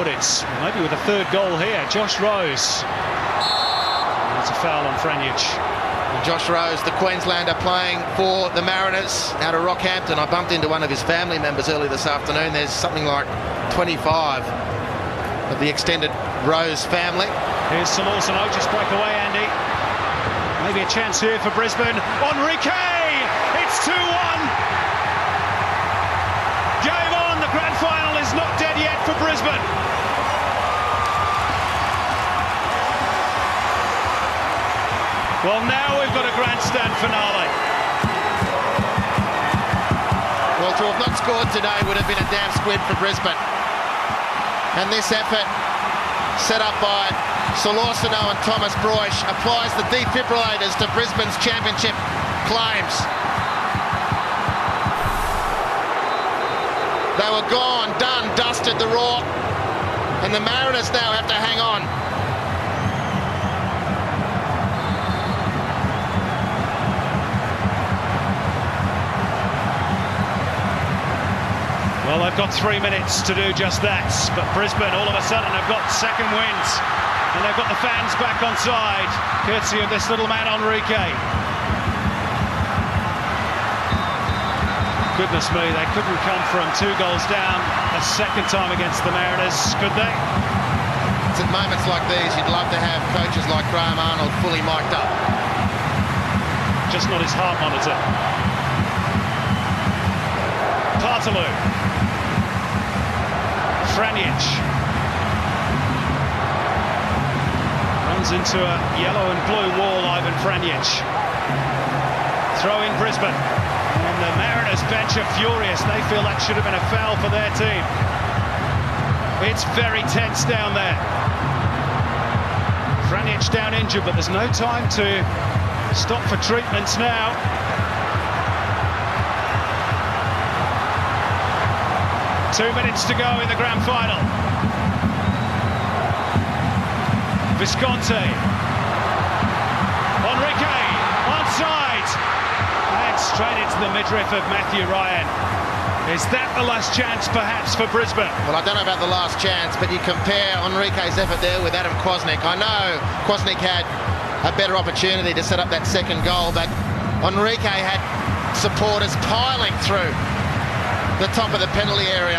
it. Maybe with a third goal here. Josh Rose. There's a foul on Franic. Josh Rose, the Queenslander playing for the Mariners out of Rockhampton. I bumped into one of his family members early this afternoon. There's something like 25 of the extended Rose family. Here's Sir Lawson. Just break away, Andy. Maybe a chance here for Brisbane. Enrique! It's 2-1. Game on. The grand final is not dead yet for Brisbane. Well, now we've got a grandstand finale. Well, to have not scored today would have been a damn squib for Brisbane. And this effort, set up by Solorcino and Thomas Broish, applies the defibrillators to Brisbane's championship claims. They were gone, done, dusted, the Roar, and the Mariners now have to hang on. Well, they've got 3 minutes to do just that, but Brisbane all of a sudden have got second wins, and they've got the fans back on side, courtesy of this little man Enrique. Goodness me, they couldn't come from 2 goals down a second time against the Mariners, could they? It's at moments like these you'd love to have coaches like Graham Arnold fully mic'd up. Just not his heart monitor. Partaloo. Franic runs into a yellow and blue wall. Ivan Franic. Throw in Brisbane, and the Mariners bench are furious. They feel that should have been a foul for their team. It's very tense down there. Franic down injured, but there's no time to stop for treatments now. Two minutes to go in the grand final. Visconti. Enrique onside. And straight into the midriff of Matthew Ryan. Is that the last chance perhaps for Brisbane? Well, I don't know about the last chance, but you compare Enrique's effort there with Adam Kwasnik. I know Kwasnik had a better opportunity to set up that second goal, but Enrique had supporters piling through the top of the penalty area.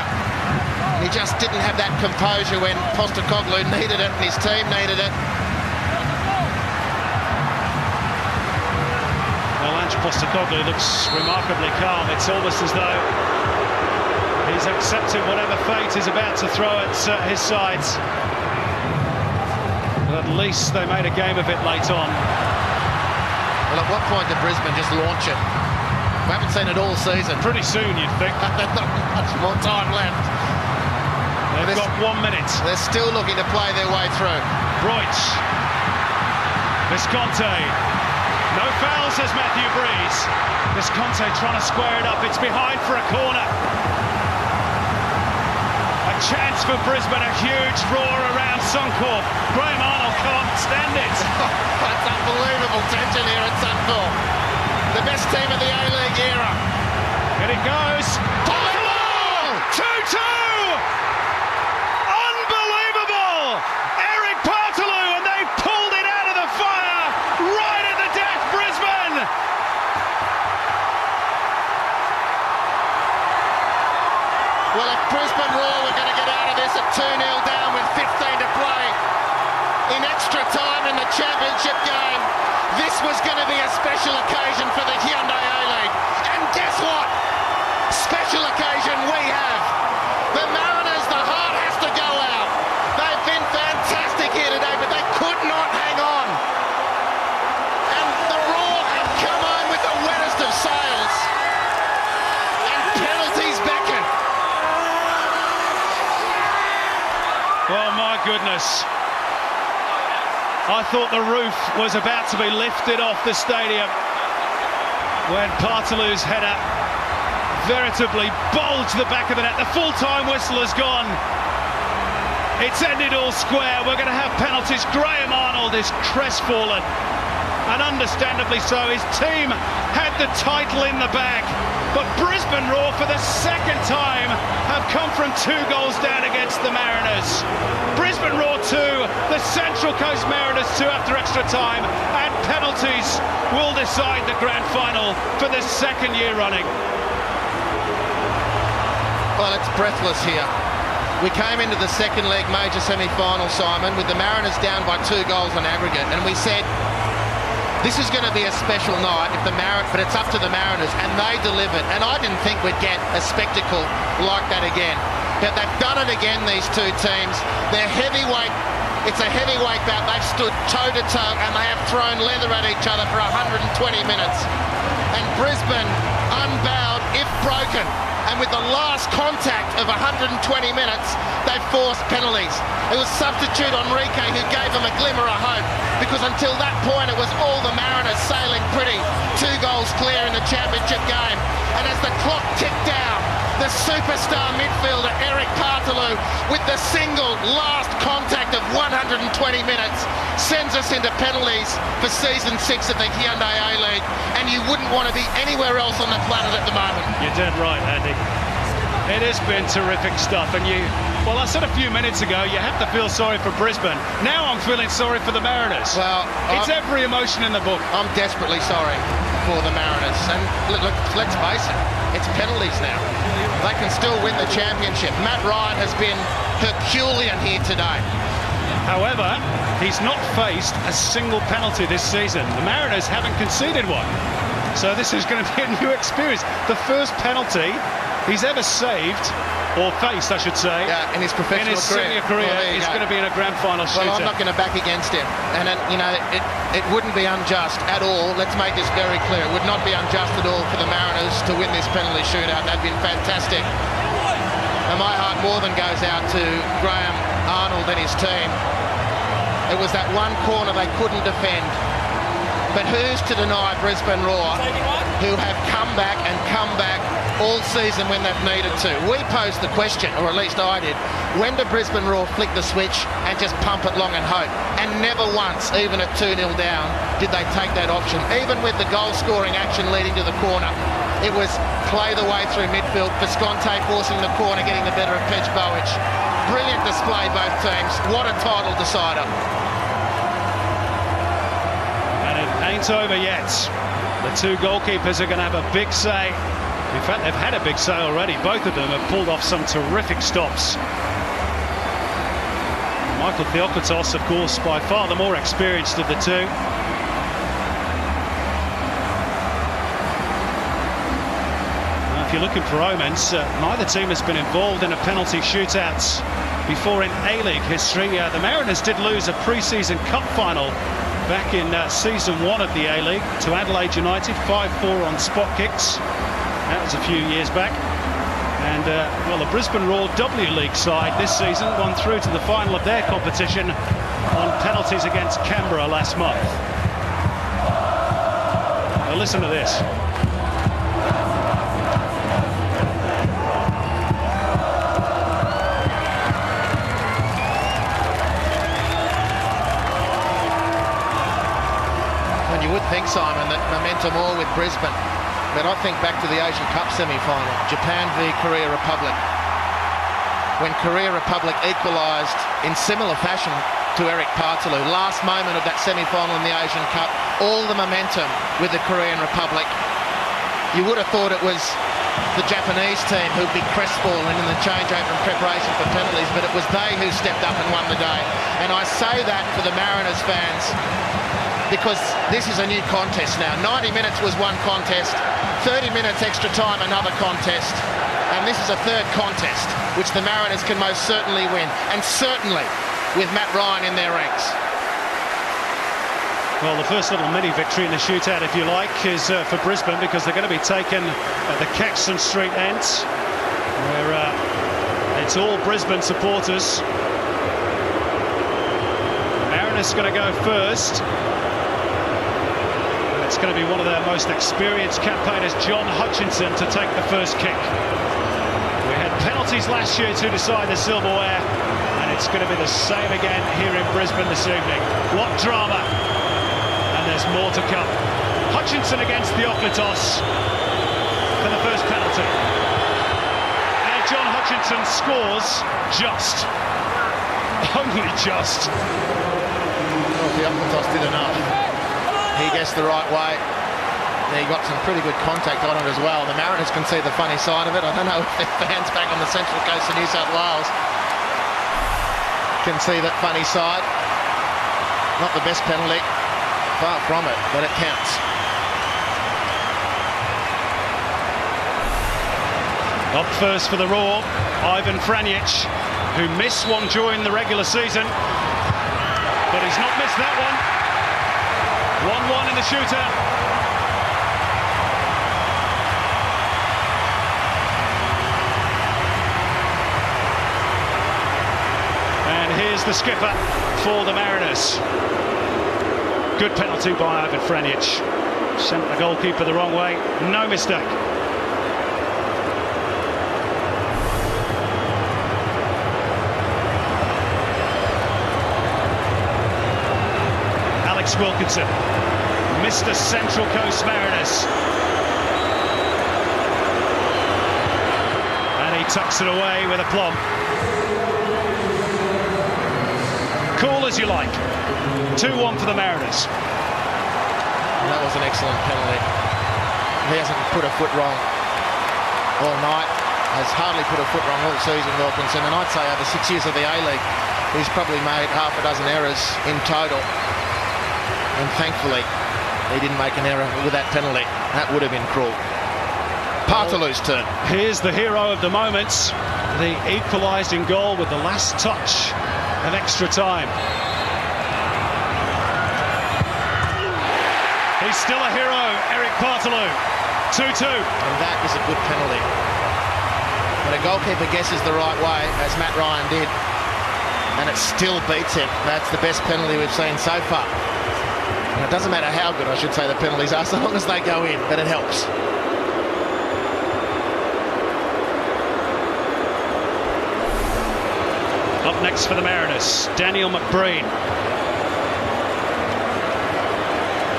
He just didn't have that composure when Postecoglou needed it and his team needed it. Well, Ange Postecoglou looks remarkably calm. It's almost as though he's accepted whatever fate is about to throw at his sides. But at least they made a game of it late on. Well, at what point did Brisbane just launch it? We haven't seen it all season. Pretty soon, you'd think. There's not much more time left. They've got 1 minute. They're still looking to play their way through. Broich. Visconti. No foul, says Matthew Breeze. Visconti trying to square it up. It's behind for a corner. A chance for Brisbane. A huge roar around Suncorp. Graham Arnold can't stand it. That's unbelievable tension here at Suncorp. The best team of the A-League era. And it goes. Partaloo! 2-2! Unbelievable! Eric Partaloo, and they've pulled it out of the fire right at the death, Brisbane! Well, if Brisbane Roar were going to get out of this at 2-0 down with 15 to play in extra time in the championship game, this was going to be a special occasion for the Hyundai A-League. And guess what? Special occasion we have. The Mariners, the heart has to go out. They've been fantastic here today, but they could not hang on. And the Roar have come on with the wettest of sails. And penalties beckon. Oh my goodness. I thought the roof was about to be lifted off the stadium when Partaloo's header veritably bulged the back of the net. The full-time whistle has gone. It's ended all square. We're going to have penalties. Graham Arnold is crestfallen, and understandably so. His team had the title in the bag, but Brisbane Roar for the second time have come from 2 goals down against the Mariners. Central Coast Mariners 2 after extra time, and penalties will decide the grand final for the second year running. Well, it's breathless here. We came into the second leg major semi-final, Simon, with the Mariners down by 2 goals on aggregate, and we said this is going to be a special night if but it's up to the Mariners, and they delivered. And I didn't think we'd get a spectacle like that again. But they've done it again, these two teams. They're heavyweight. It's a heavyweight bout. They've stood toe-to-toe, and they have thrown leather at each other for 120 minutes. And Brisbane, unbowed, if broken, and with the last contact of 120 minutes, they forced penalties. It was substitute Enrique who gave them a glimmer of hope, because until that point it was all the Mariners sailing pretty. 2 goals clear in the championship game. And as the clock ticked down, the superstar midfielder Eric Partaloo, with the single last contact of 120 minutes, sends us into penalties for season 6 of the Hyundai A-League, and you wouldn't want to be anywhere else on the planet at the moment. You're dead right, Andy. It has been terrific stuff, and well, I said a few minutes ago, you have to feel sorry for Brisbane. Now I'm feeling sorry for the Mariners. Well, it's every emotion in the book. I'm desperately sorry for the Mariners, and look, let's face it, it's penalties now. They can still win the championship. Matt Ryan has been Herculean here today. However, he's not faced a single penalty this season. The Mariners haven't conceded one. So this is going to be a new experience. The first penalty he's ever saved, or faced, I should say, in his professional senior career, is going to be in a grand final shootout. Well, I'm not going to back against him. And, it wouldn't be unjust at all. Let's make this very clear. It would not be unjust at all for the Mariners to win this penalty shootout. That'd been fantastic. And my heart more than goes out to Graham Arnold and his team. It was that one corner they couldn't defend. But who's to deny Brisbane Roar, who have come back all season when they've needed to? We posed the question, or at least I did, when did Brisbane Roar flick the switch and just pump it long and hope? And never once, even at 2-0 down, did they take that option. Even with the goal-scoring action leading to the corner, it was play the way through midfield, Visconti forcing the corner, getting the better of Pej Bowic. Brilliant display, both teams. What a title decider. Ain't over yet. The 2 goalkeepers are going to have a big say. In fact, they've had a big say already. Both of them have pulled off some terrific stops. Michael Theoklitos, of course, by far the more experienced of the two. Now, if you're looking for omens, neither team has been involved in a penalty shootout before in A-League history. The Mariners did lose a pre-season cup final back in season 1 of the A-League to Adelaide United, 5-4 on spot kicks. That was a few years back. And well, the Brisbane Roar W League side this season gone through to the final of their competition on penalties against Canberra last month. Now listen to this. You would think, Simon, that momentum all with Brisbane. But I think back to the Asian Cup semi-final, Japan v Korea Republic. When Korea Republic equalised in similar fashion to Eric Partaloo. Last moment of that semi-final in the Asian Cup, all the momentum with the Korean Republic. You would have thought it was the Japanese team who'd be crestfallen in the changeover in preparation for penalties, but it was they who stepped up and won the day. And I say that for the Mariners fans, because this is a new contest now. 90 minutes was one contest, 30 minutes extra time, another contest. And this is a third contest, which the Mariners can most certainly win. And certainly with Matt Ryan in their ranks. Well, the first little mini victory in the shootout, if you like, is for Brisbane, because they're going to be taken at the Caxton Street end, where it's all Brisbane supporters. Mariners going to go first. It's going to be one of their most experienced campaigners, John Hutchinson, to take the first kick. We had penalties last year to decide the silverware, and it's going to be the same again here in Brisbane this evening. What drama! And there's more to come. Hutchinson against Theoklitos for the first penalty. And John Hutchinson scores just. Only just. Theocritos did enough. He gets the right way. He got some pretty good contact on it as well. The Mariners can see the funny side of it. I don't know if their fans back on the Central Coast of New South Wales can see that funny side. Not the best penalty, far from it, but it counts. Up first for the Roar, Ivan Franjic, who missed one during the regular season, but he's not missed that one. 1-1 in the shooter. Here's the skipper for the Mariners. Good penalty by Ivan Franjic. Sent the goalkeeper the wrong way. No mistake. Alex Wilkinson, Mr. Central Coast Mariners. And he tucks it away with aplomb. Cool as you like. 2-1 for the Mariners. That was an excellent penalty. He hasn't put a foot wrong all night. Has hardly put a foot wrong all season, Wilkinson. And I'd say over 6 years of the A-League, he's probably made half a dozen errors in total. And thankfully, he didn't make an error with that penalty. That would have been cruel. Partalu's turn. Here's the hero of the moment. The equalising goal with the last touch of extra time. He's still a hero, Eric Partalu. 2-2. And that is a good penalty. When a goalkeeper guesses the right way, as Matt Ryan did, and it still beats him, that's the best penalty we've seen so far. And it doesn't matter how good, I should say, the penalties are, so long as they go in, but it helps. Up next for the Mariners, Daniel McBreen.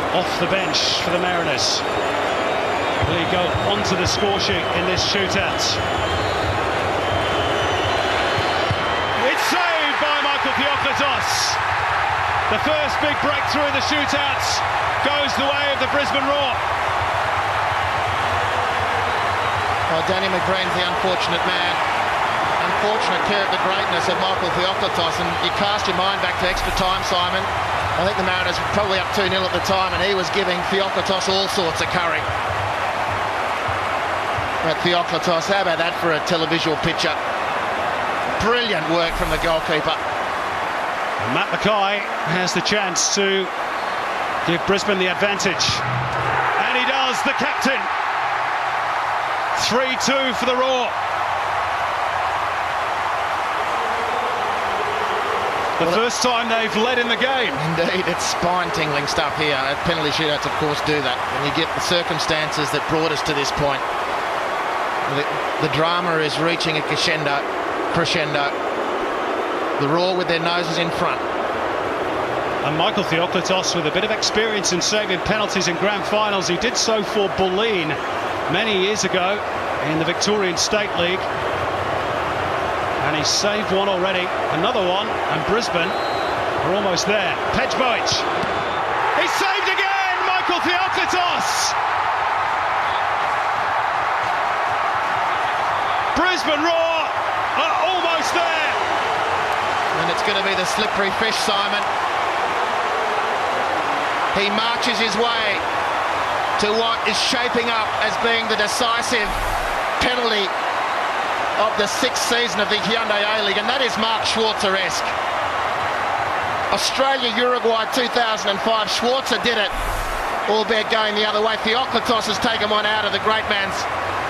Off the bench for the Mariners. Will he go onto the score sheet in this shootout? It's saved by Michael Theocritos. The first big breakthrough in the shootout goes the way of the Brisbane Roar. Well, Danny McBreen's the unfortunate man. Unfortunate care of the greatness of Michael Theocritos, and you cast your mind back to extra time, Simon. I think the Mariners were probably up 2-0 at the time, and he was giving Theocritos all sorts of curry. But Theocritos, how about that for a televisual picture? Brilliant work from the goalkeeper. Matt Mackay has the chance to give Brisbane the advantage. And he does, the captain. 3-2 for the Roar. The first time they've led in the game. Indeed, it's spine-tingling stuff here. Penalty shootouts, of course, do that. When you get the circumstances that brought us to this point, the drama is reaching a crescendo. The Roar with their noses in front. And Michael Theocritos, with a bit of experience in saving penalties in grand finals. He did so for Bulleen many years ago in the Victorian State League. And he's saved one already, another one, and Brisbane are almost there. Pejbovic, he's saved again, Michael Theocritos! Brisbane Roar are almost there! And it's going to be the slippery fish, Simon. He marches his way to what is shaping up as being the decisive penalty of the 6th season of the Hyundai A-League, and that is Mark Schwarzer-esque. Australia-Uruguay 2005, Schwarzer did it, albeit going the other way. Theocritos has taken one out of the great man's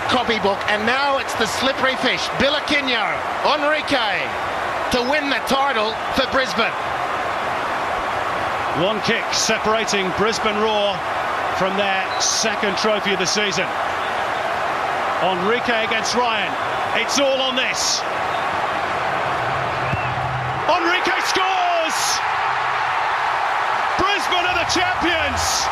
copybook, and now it's the slippery fish, Bilaquinho, Enrique, to win the title for Brisbane. One kick separating Brisbane Roar from their second trophy of the season. Enrique against Ryan. It's all on this. Enrique scores! Brisbane are the champions!